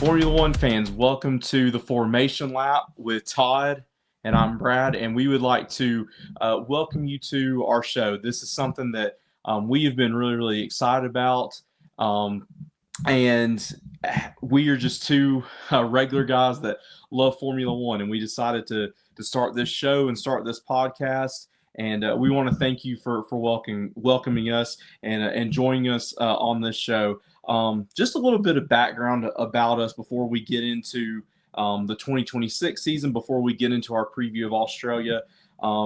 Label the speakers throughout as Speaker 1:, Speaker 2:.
Speaker 1: Formula One fans, welcome to the Formation Lap with Todd and I'm Brad, and we would like to welcome you to our show. This is something that we have been really, really excited about, and we are just two regular guys that love Formula One, and we decided to start this show and start this podcast. And we want to thank you for welcoming us and joining us on this show. Just a little bit of background about us before we get into the 2026 season, before we get into our preview of Australia,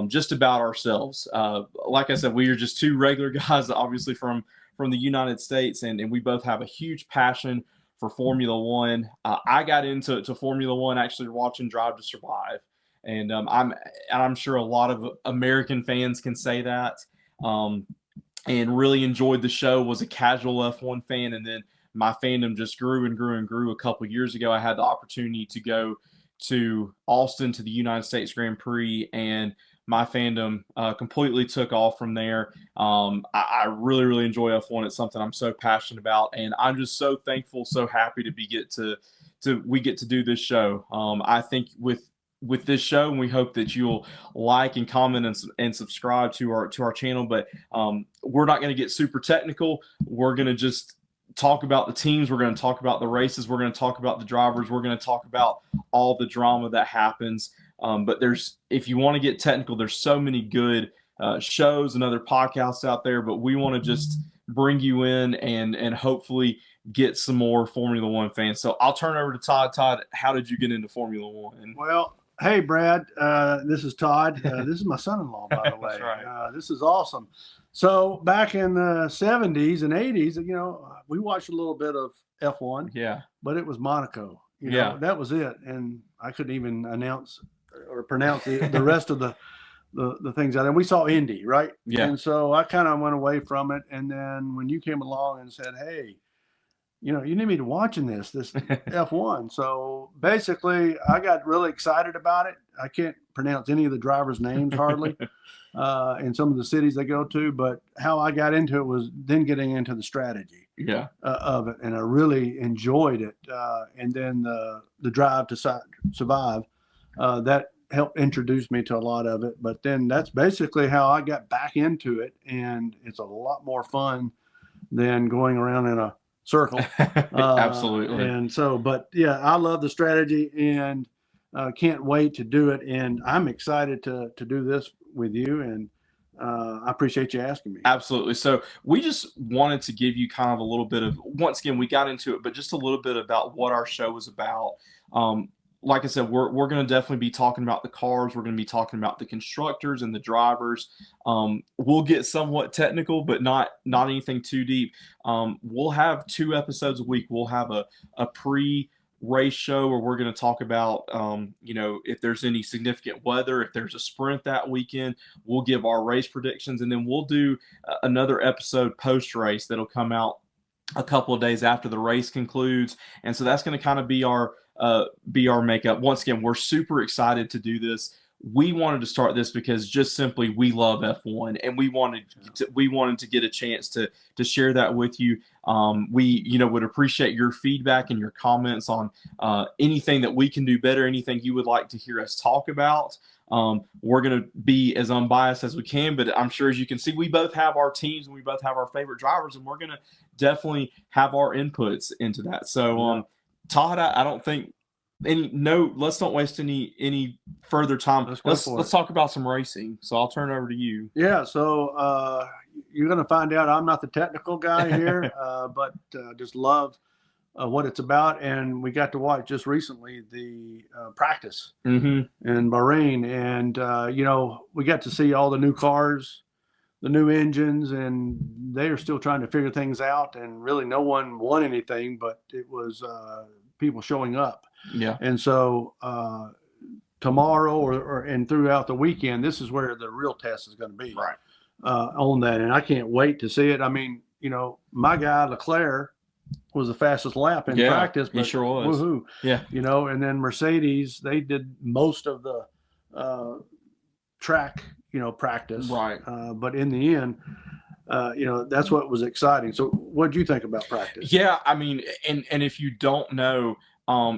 Speaker 1: just about ourselves. Like I said, we are just two regular guys, obviously from the United States, and we both have a huge passion for Formula One. I got into Formula One actually watching Drive to Survive. And I'm sure a lot of American fans can say that, and really enjoyed the show. Was a casual F1 fan, and then my fandom just grew and grew and grew. A couple of years ago, I had the opportunity to go to Austin to the United States Grand Prix, and my fandom completely took off from there. I really, really enjoy F1. It's something I'm so passionate about, and I'm just so thankful, so happy to we get to do this show. I think with this show, and we hope that you'll like and comment and subscribe to our channel. But we're not going to get super technical. We're going to just talk about the teams. We're going to talk about the races. We're going to talk about the drivers. We're going to talk about all the drama that happens. But if you want to get technical, there's so many good shows and other podcasts out there. But we want to just bring you in and hopefully get some more Formula One fans. So I'll turn it over to Todd. Todd, how did you get into Formula One?
Speaker 2: Well, hey, Brad, this is Todd. This is my son-in-law, by the way.
Speaker 1: That's right.
Speaker 2: This is awesome. So back in the 70s and 80s, we watched a little bit of F1.
Speaker 1: Yeah.
Speaker 2: But it was Monaco.
Speaker 1: Yeah.
Speaker 2: That was it. And I couldn't even announce or pronounce the rest of the things out there. And we saw Indy, right?
Speaker 1: Yeah.
Speaker 2: And so I kind of went away from it. And then when you came along and said, hey, you need me to watching this F1. So basically, I got really excited about it. I can't pronounce any of the drivers' names hardly in some of the cities they go to. But how I got into it was then getting into the strategy of it. And I really enjoyed it. And then the Drive to Survive, that helped introduce me to a lot of it. But then that's basically how I got back into it. And it's a lot more fun than going around in a circle.
Speaker 1: Absolutely.
Speaker 2: And so, but yeah, I love the strategy and can't wait to do it. And I'm excited to do this with you. And I appreciate you asking me.
Speaker 1: Absolutely. So we just wanted to give you kind of a little bit of, once again, we got into it, but just a little bit about what our show was about. Like I said, we're going to definitely be talking about the cars. We're going to be talking about the constructors and the drivers. We'll get somewhat technical, but not anything too deep. We'll have 2 episodes a week. We'll have a pre-race show where we're going to talk about, if there's any significant weather, if there's a sprint that weekend, we'll give our race predictions, and then we'll do another episode post-race that'll come out a couple of days after the race concludes. And so that's going to kind of be our makeup. Once again, we're super excited to do this. We wanted to start this because just simply we love F1, and we wanted to get a chance to share that with you. We would appreciate your feedback and your comments on anything that we can do better, anything you would like to hear us talk about. We're going to be as unbiased as we can, but I'm sure, as you can see, we both have our teams and we both have our favorite drivers, and we're going to definitely have our inputs into that. So, Todd, I don't think let's not waste any further time. Let's talk about some racing. So I'll turn it over to you.
Speaker 2: Yeah. So you're going to find out I'm not the technical guy here, but just love what it's about. And we got to watch just recently the practice in Bahrain, and we got to see all the new cars, the new engines, and they are still trying to figure things out. And really, no one won anything, but it was people showing up.
Speaker 1: Yeah.
Speaker 2: And so tomorrow and throughout the weekend, this is where the real test is going to be.
Speaker 1: Right.
Speaker 2: On that. And I can't wait to see it. I mean, my guy Leclerc was the fastest lap in practice.
Speaker 1: But he sure was.
Speaker 2: Woohoo.
Speaker 1: Yeah.
Speaker 2: And then Mercedes, they did most of the track, practice.
Speaker 1: Right.
Speaker 2: But in the end, that's what was exciting. So what did you think about practice?
Speaker 1: Yeah, I mean, and if you don't know,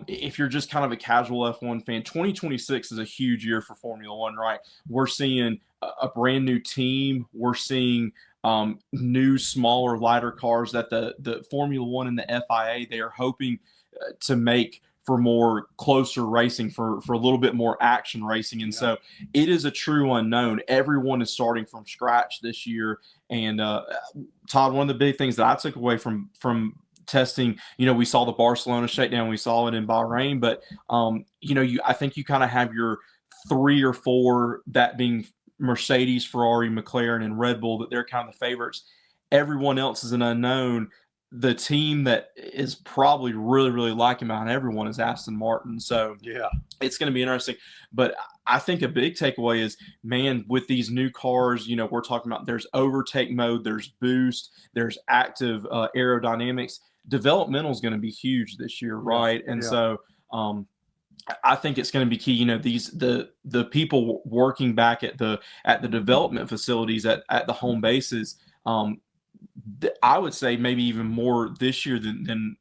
Speaker 1: if you're just kind of a casual F1 fan, 2026 is a huge year for Formula One, right? We're seeing a brand new team. We're seeing new, smaller, lighter cars that the Formula One and the FIA, they are hoping to make for more closer racing, for a little bit more action racing. And so it is a true unknown. Everyone is starting from scratch this year. And Todd, one of the big things that I took away from testing, we saw the Barcelona shakedown, we saw it in Bahrain, but I think you kind of have your 3 or 4, that being Mercedes, Ferrari, McLaren, and Red Bull, that they're kind of the favorites. Everyone else is an unknown. The team that is probably really, really liking behind everyone is Aston Martin. So it's going to be interesting. But I think a big takeaway is, man, with these new cars, we're talking about there's overtake mode, there's boost, there's active aerodynamics. Developmental is going to be huge this year, right? And so I think it's going to be key. The people working back at the development facilities at the home bases. I would say maybe even more this year than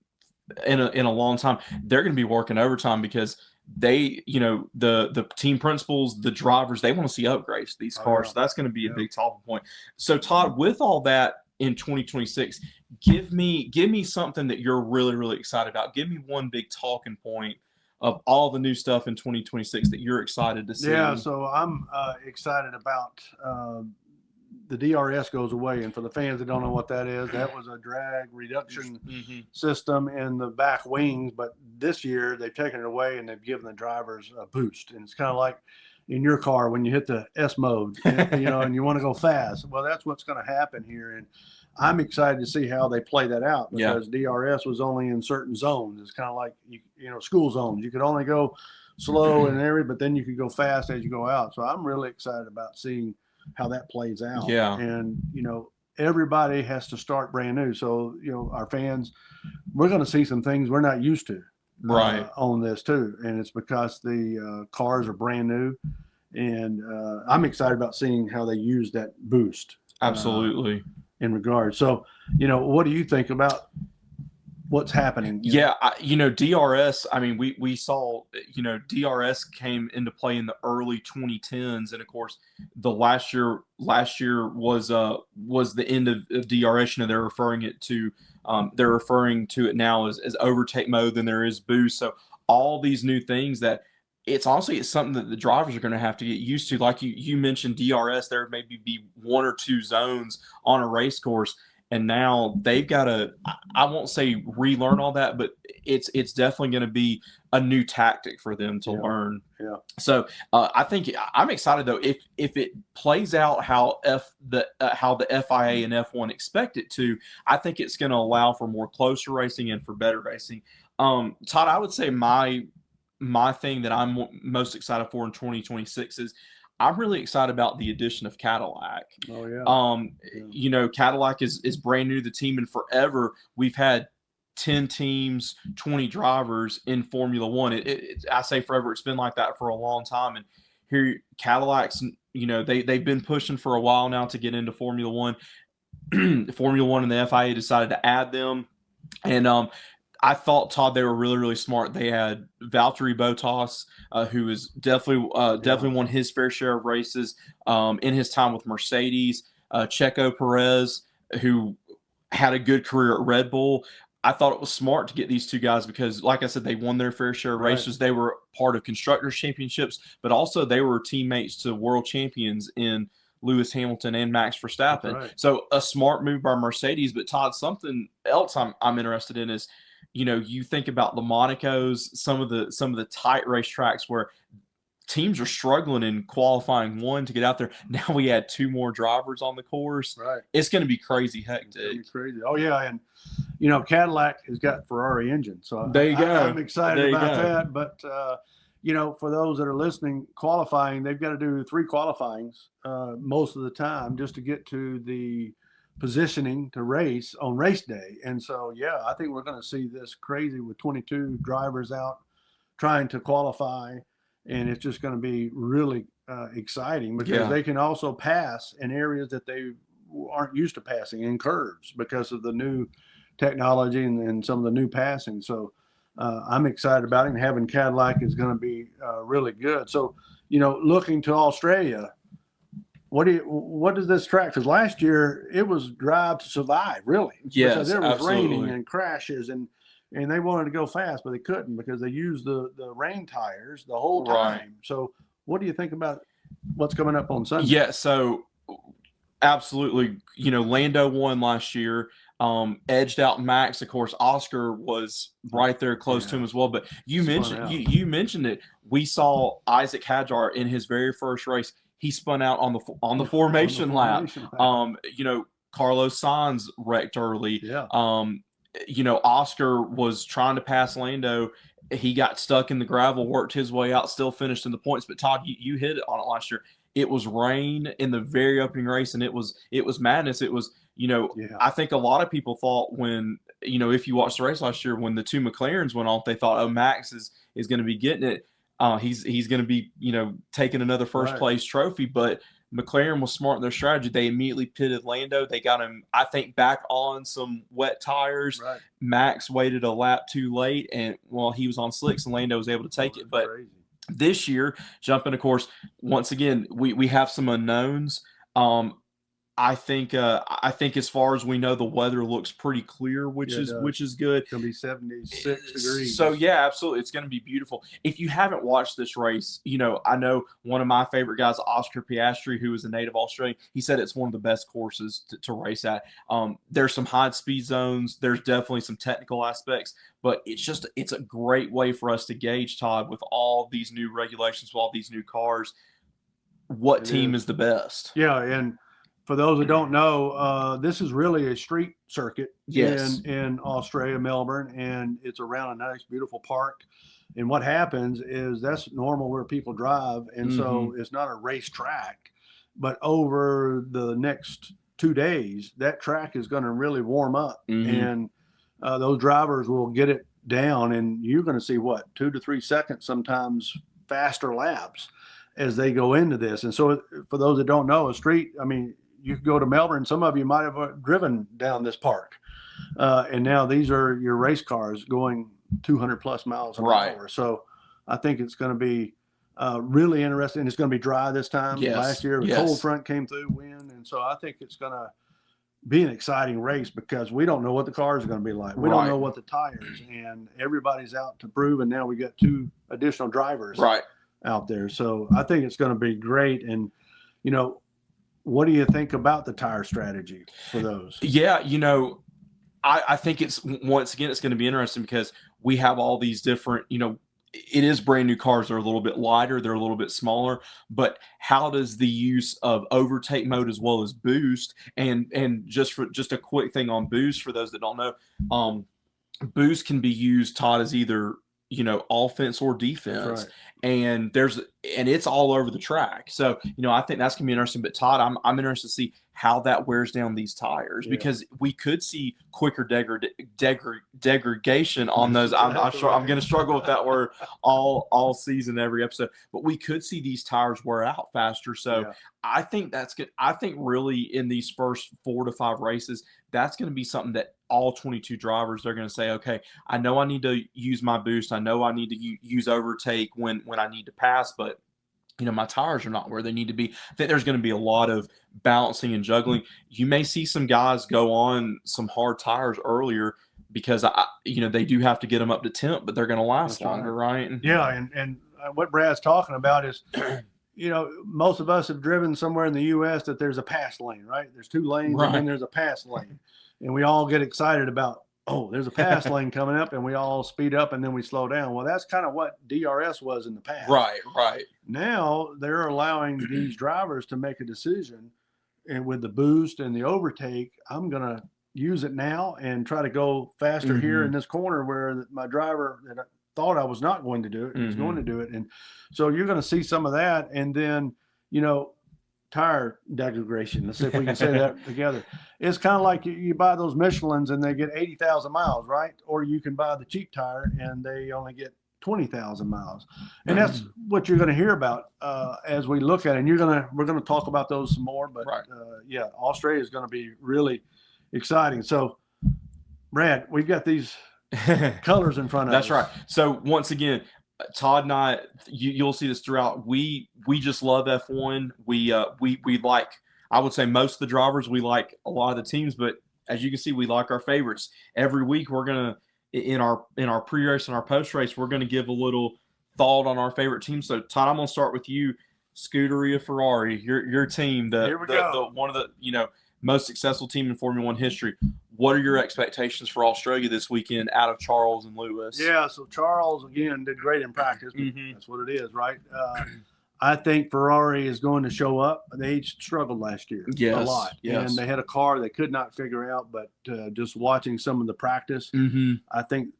Speaker 1: in a long time. They're going to be working overtime because they, the team principals, the drivers, they want to see upgrades to these cars. So that's going to be a big talking point. So Todd, with all that in 2026, give me something that you're really, really excited about. Give me one big talking point of all the new stuff in 2026 that you're excited to see.
Speaker 2: Yeah, so I'm excited about the DRS goes away. And for the fans that don't know what that is, that was a drag reduction system in the back wings. But this year they've taken it away and they've given the drivers a boost. And it's kind of like in your car when you hit the S mode, and you want to go fast. Well, that's what's going to happen here. And I'm excited to see how they play that out, because DRS was only in certain zones. It's kind of like, school zones. You could only go slow in an area, but then you could go fast as you go out. So I'm really excited about seeing how that plays out. And everybody has to start brand new. So our fans, we're going to see some things we're not used to on this too, and it's because the cars are brand new. And I'm excited about seeing how they use that boost.
Speaker 1: Absolutely.
Speaker 2: In regard. So what do you think about what's happening?
Speaker 1: DRS, I mean, we saw, DRS came into play in the early 2010s. And of course, the last year was the end of DRS. They're referring to it now as overtake mode, then there is boost. So all these new things that it's something that the drivers are going to have to get used to. Like you mentioned DRS, there maybe be 1 or 2 zones on a race course. And now they've got to, I won't say relearn all that, but it's definitely going to be a new tactic for them to learn. So I think I'm excited though, if it plays out how the FIA and F1 expect it to, I think it's going to allow for more closer racing and for better racing. Todd, I would say my thing that I'm most excited for in 2026 is I'm really excited about the addition of Cadillac. Cadillac is brand new to the team, and forever we've had 10 teams, 20 drivers in Formula One. I say forever, it's been like that for a long time. And here Cadillac's, they've been pushing for a while now to get into Formula One. Formula One and the FIA decided to add them. And I thought, Todd, they were really, really smart. They had Valtteri Bottas, who is definitely won his fair share of races in his time with Mercedes. Checo Perez, who had a good career at Red Bull. I thought it was smart to get these 2 guys because, like I said, they won their fair share of races. They were part of Constructors' Championships, but also they were teammates to world champions in Lewis Hamilton and Max Verstappen. So a smart move by Mercedes. But Todd, something else I'm interested in is, you think about the Monacos, some of the tight racetracks where teams are struggling in qualifying 1 to get out there. Now we had 2 more drivers on the course. It's going to be crazy hectic. It's going to be
Speaker 2: crazy. Oh yeah, and Cadillac has got Ferrari engine, so
Speaker 1: there you go.
Speaker 2: I'm excited about that. But for those that are listening, qualifying, they've got to do 3 qualifyings most of the time just to get to the positioning to race on race day. And so, I think we're going to see this crazy with 22 drivers out trying to qualify. And it's just going to be really exciting because they can also pass in areas that they aren't used to passing in curves because of the new technology and some of the new passing. So I'm excited about it, and having Cadillac is going to be really good. So, looking to Australia, what does this track? Because last year it was drive to survive, really, because
Speaker 1: Yes,
Speaker 2: it was raining
Speaker 1: absolutely.
Speaker 2: and crashes, and they wanted to go fast, but they couldn't because they used the rain tires the whole
Speaker 1: Right.
Speaker 2: time. So, what do you think about what's coming up on Sunday?
Speaker 1: Yeah, so absolutely. Lando won last year, edged out Max. Of course, Oscar was right there close to him as well. But you
Speaker 2: Spun
Speaker 1: mentioned
Speaker 2: out.
Speaker 1: you mentioned it. We saw Isaac Hadjar in his very first race. He spun out on the formation lap. Carlos Sainz wrecked early.
Speaker 2: Yeah.
Speaker 1: Oscar was trying to pass Lando. He got stuck in the gravel, worked his way out, still finished in the points. But Todd, you hit it on it last year. It was rain in the very opening race, and it was madness. It was,
Speaker 2: Yeah.
Speaker 1: I think a lot of people thought when, if you watched the race last year, when the two McLarens went off, they thought, oh, Max is going to be getting it. He's going to be, taking another first place trophy. But McLaren was smart in their strategy. They immediately pitted Lando. They got him, I think, back on some wet tires.
Speaker 2: Right.
Speaker 1: Max waited a lap too late, and he was on slicks, and Lando was able to take it. But
Speaker 2: crazy.
Speaker 1: This year, jumping, of course, once again, we have some unknowns. I think as far as we know, the weather looks pretty clear, which is good.
Speaker 2: It's gonna be 76 degrees.
Speaker 1: So yeah, absolutely, it's gonna be beautiful. If you haven't watched this race, I know one of my favorite guys, Oscar Piastri, who is a native Australian. He said it's one of the best courses to race at. There's some high speed zones. There's definitely some technical aspects, but it's a great way for us to gauge, Todd, with all these new regulations, with all these new cars, what team is the best.
Speaker 2: Yeah, and for those that don't know, this is really a street circuit in Australia, Melbourne, and it's around a nice, beautiful park. And what happens is that's normal where people drive, and so it's not a race track. But over the next 2 days, that track is going to really warm up, and those drivers will get it down, and you're going to see 2 to 3 seconds, sometimes faster laps as they go into this. And so, for those that don't know, a street, I mean, you could go to Melbourne. Some of you might have driven down this park. And now these are your race cars going 200 plus miles an hour. So I think it's going to be really interesting. It's going to be dry this time. Last year, a cold front came through, wind. And so I think it's going to be an exciting race because we don't know what the cars are going to be like. We don't know what the tires, and everybody's out to prove. And now we got 2 additional drivers out there. So I think it's going to be great. And, what do you think about the tire strategy for those?
Speaker 1: Yeah, I think it's once again it's going to be interesting because we have all these different, it is brand new cars. They're a little bit lighter, they're a little bit smaller, but how does the use of overtake mode as well as boost and just a quick thing on boost for those that don't know, boost can be used, Todd, as either offense or defense. And it's all over the track. So, I think that's gonna be interesting. But Todd, I'm interested to see how that wears down these tires because we could see quicker degradation on those. I'm sure I'm gonna struggle with that word all season, every episode. But we could see these tires wear out faster. So I think that's good. I think really in these first 4 to 5 races, that's going to be something that all 22 drivers, they're going to say, okay, I know I need to use my boost. I know I need to use overtake when I need to pass, but my tires are not where they need to be. I think there's going to be a lot of balancing and juggling. You may see some guys go on some hard tires earlier because they do have to get them up to temp, but they're going to last longer, right?
Speaker 2: Yeah, and what Brad's talking about is most of us have driven somewhere in the U.S. that there's a pass lane, right? There's 2 lanes and then there's a pass lane. And we all get excited about, there's a pass lane coming up, and we all speed up and then we slow down. Well, that's kind of what DRS was in the past.
Speaker 1: Right.
Speaker 2: Now they're allowing these drivers to make a decision, and with the boost and the overtake, I'm going to use it now and try to go faster here in this corner where my driver that thought I was not going to do it is going to do it. And so you're going to see some of that. And then, tire degradation. Let's see if we can say that together. It's kind of like you buy those Michelins and they get 80,000 miles, right? Or you can buy the cheap tire and they only get 20,000 miles. And that's what you're going to hear about as we look at it. And we're going to talk about those some more. But Australia is going to be really exciting. So, Brad, we've got these colors in front of
Speaker 1: That's
Speaker 2: us.
Speaker 1: right. So once again, Todd and I, you'll see this throughout. We just love F1. We like, I would say, most of the drivers. We like a lot of the teams, but as you can see, we like our favorites. Every week, we're gonna in our pre-race and our post-race, we're gonna give a little thought on our favorite team. So Todd, I'm gonna start with you. Scuderia Ferrari, your team,
Speaker 2: Here we go.
Speaker 1: the one of the most successful team in Formula One history. What are your expectations for Australia this weekend out of Charles and Lewis?
Speaker 2: Yeah, so Charles again did great in practice.
Speaker 1: Mm-hmm.
Speaker 2: That's what it is, right? I think Ferrari is going to show up. They struggled last year a lot, and they had a car they could not figure out. But just watching some of the practice,
Speaker 1: mm-hmm.
Speaker 2: I think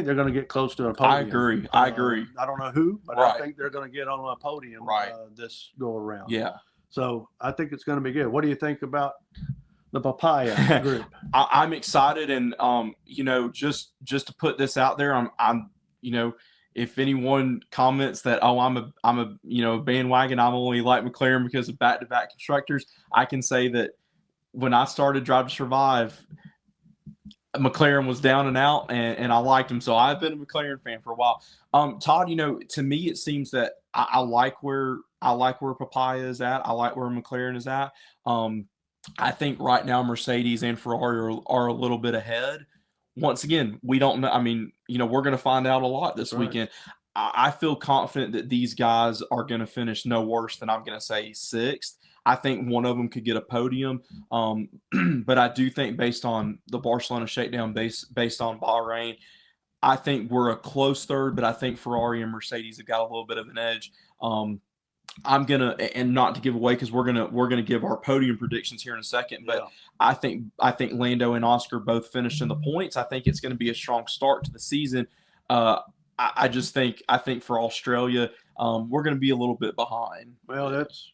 Speaker 2: they're going to get close to a podium.
Speaker 1: I agree.
Speaker 2: I don't know who, but
Speaker 1: right.
Speaker 2: I think they're going to get on a podium this go around.
Speaker 1: Yeah.
Speaker 2: So I think it's going to be good. What do you think about the Papaya group?
Speaker 1: I'm excited, and just to put this out there, I'm if anyone comments that I'm a bandwagon, I'm only like McLaren because of back-to-back constructors, I can say that when I started Drive to Survive, McLaren was down and out, and I liked him, so I've been a McLaren fan for a while. Todd, to me it seems that I like where Papaya is at. I like where McLaren is at. I think right now Mercedes and Ferrari are a little bit ahead. Once again, we don't know. I mean, we're going to find out a lot this weekend. I feel confident that these guys are going to finish no worse than, I'm going to say, sixth. I think one of them could get a podium. But I do think based on the Barcelona shakedown, based on Bahrain, I think we're a close third, but I think Ferrari and Mercedes have got a little bit of an edge. I'm gonna, and not to give away, because we're gonna give our podium predictions here in a second, but I think Lando and Oscar both finished in the points. I think it's going to be a strong start to the season. I think for Australia, we're going to be a little bit behind.
Speaker 2: Well, that's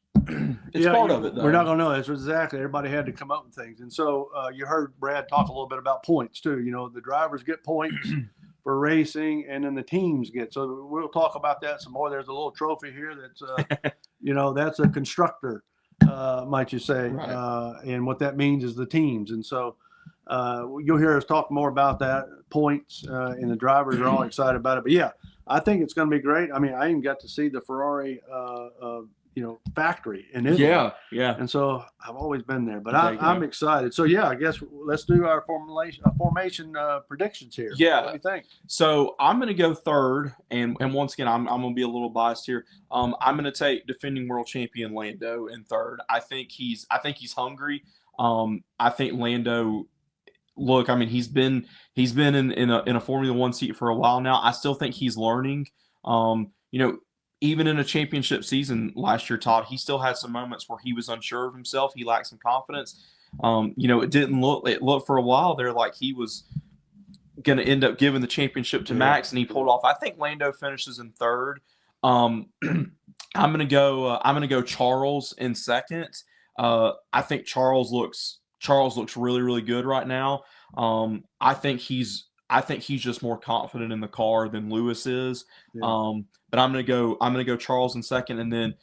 Speaker 1: it's part of it, though.
Speaker 2: We're not going to know. That's exactly. Everybody had to come up with things, and so you heard Brad talk a little bit about points too. The drivers get points for racing, and then the teams get. So we'll talk about that some more. There's a little trophy here that's, that's a constructor, might you say, and what that means is the teams. And so you'll hear us talk more about that, points, and the drivers are all excited about it. But yeah, I think it's going to be great. I mean, I even got to see the Ferrari, factory in Italy.
Speaker 1: Yeah.
Speaker 2: And so I've always been there, but I'm excited. So yeah, I guess let's do our formation predictions here.
Speaker 1: Yeah.
Speaker 2: What do you think?
Speaker 1: So I'm going to go third, and once again, I'm going to be a little biased here. I'm going to take defending world champion Lando in third. I think he's hungry. I think Lando. Look, I mean, he's been in a Formula One seat for a while now. I still think he's learning. Even in a championship season last year, Todd, he still had some moments where he was unsure of himself. He lacked some confidence. It looked for a while there like he was going to end up giving the championship to Max, and he pulled off. I think Lando finishes in third. I'm going to go Charles in second. I think Charles looks really, really good right now. I think he's just more confident in the car than Lewis is. But I'm gonna go Charles in second, and then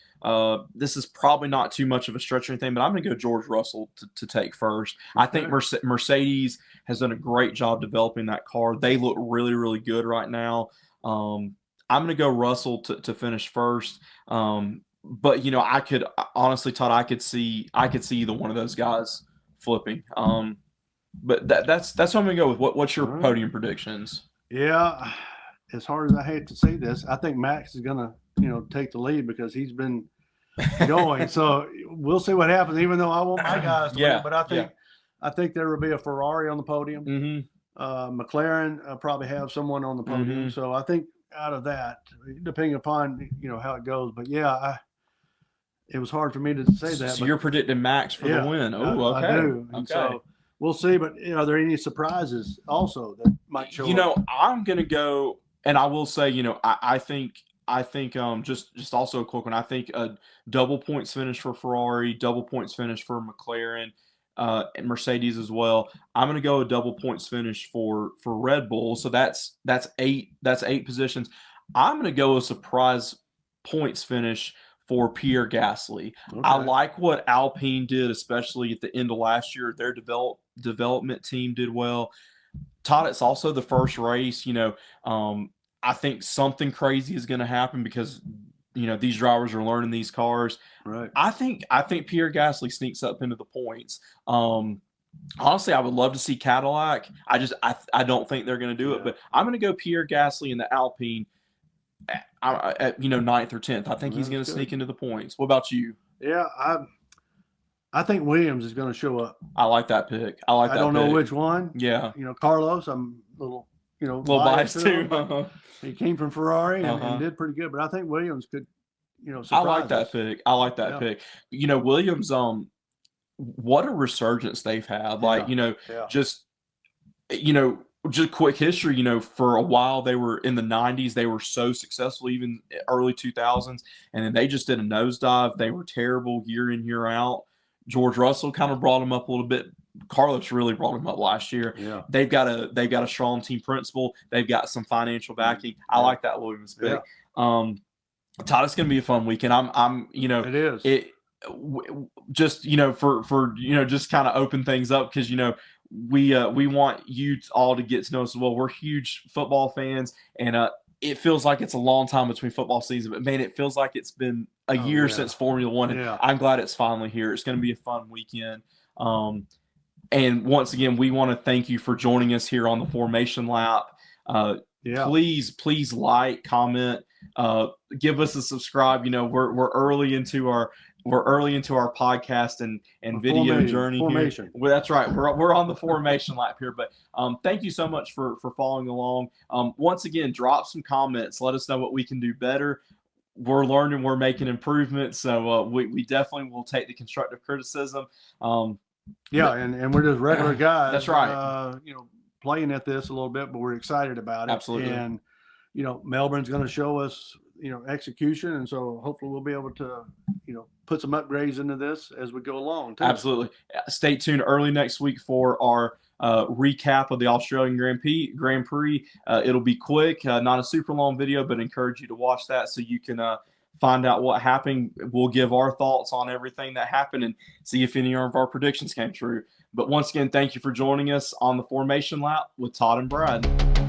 Speaker 1: this is probably not too much of a stretch or anything, but I'm gonna go George Russell to take first. Okay. I think Mercedes has done a great job developing that car. They look really, really good right now. I'm gonna go Russell to finish first. But I could honestly, Todd, I could see either one of those guys flipping. But that's what I'm gonna go with. What's your podium predictions?
Speaker 2: Yeah, as hard as I hate to say this, I think Max is gonna take the lead because he's been going. So we'll see what happens. Even though I want my guys to win, but I think there will be a Ferrari on the podium.
Speaker 1: Mm-hmm.
Speaker 2: McLaren probably have someone on the podium. Mm-hmm. So I think out of that, depending upon how it goes, but it was hard for me to say that.
Speaker 1: So you're predicting Max for the win. Oh, okay.
Speaker 2: I do. And so we'll see. But are there any surprises also that might show up?
Speaker 1: I'm going to go, and I will say, I think just also a quick one. I think a double points finish for Ferrari, double points finish for McLaren, and Mercedes as well. I'm going to go a double points finish for Red Bull. So that's 8 positions. I'm going to go a surprise points finish for Pierre Gasly. Okay. I like what Alpine did, especially at the end of last year. Their development team did well. Todd, it's also the first race. I think something crazy is going to happen because these drivers are learning these cars.
Speaker 2: Right.
Speaker 1: I think Pierre Gasly sneaks up into the points. Honestly, I would love to see Cadillac. I don't think they're going to do it, but I'm going to go Pierre Gasly in the Alpine at ninth or 10th. I think he's going to sneak into the points. What about you?
Speaker 2: Yeah, I think Williams is going to show up.
Speaker 1: I like that pick. I
Speaker 2: don't know which one.
Speaker 1: Yeah.
Speaker 2: Carlos, I'm a little,
Speaker 1: biased too.
Speaker 2: He came from Ferrari and did pretty good, but I think Williams could, surprise
Speaker 1: I like that pick. I like that pick. Williams, what a resurgence they've had. Just quick history, for a while they were in the 90s, they were so successful, even early 2000s, and then they just did a nosedive. They were terrible year in, year out. George Russell kind of brought them up a little bit. Carlos really brought them up last year.
Speaker 2: Yeah.
Speaker 1: They've got a strong team principle. They've got some financial backing. I like that Williams pick.
Speaker 2: Yeah.
Speaker 1: Todd, it's going to be a fun weekend.
Speaker 2: It is.
Speaker 1: Just just kind of open things up because we want you all to get to know us as well. We're huge football fans, and it feels like it's a long time between football season, but man, it feels like it's been a year since Formula One. And I'm glad it's finally here. It's going to be a fun weekend. And once again, we want to thank you for joining us here on the Formation Lap. Please like, comment, give us a subscribe. We're early into our podcast and video journey
Speaker 2: formation.
Speaker 1: Here. Well, that's right. We're on the Formation Lap here, but thank you so much for following along. Once again, drop some comments. Let us know what we can do better. We're learning. We're making improvements. So we definitely will take the constructive criticism.
Speaker 2: And we're just regular guys.
Speaker 1: That's right.
Speaker 2: Playing at this a little bit, but we're excited about it.
Speaker 1: Absolutely.
Speaker 2: And Melbourne's going to show us execution, and so hopefully we'll be able to put some upgrades into this as we go along too.
Speaker 1: Absolutely. Stay tuned early next week for our recap of the Australian Grand Prix. It'll be quick, not a super long video, but encourage you to watch that so you can find out what happened. We'll give our thoughts on everything that happened and see if any of our predictions came true. But once again, thank you for joining us on the Formation Lap with Todd and Brad.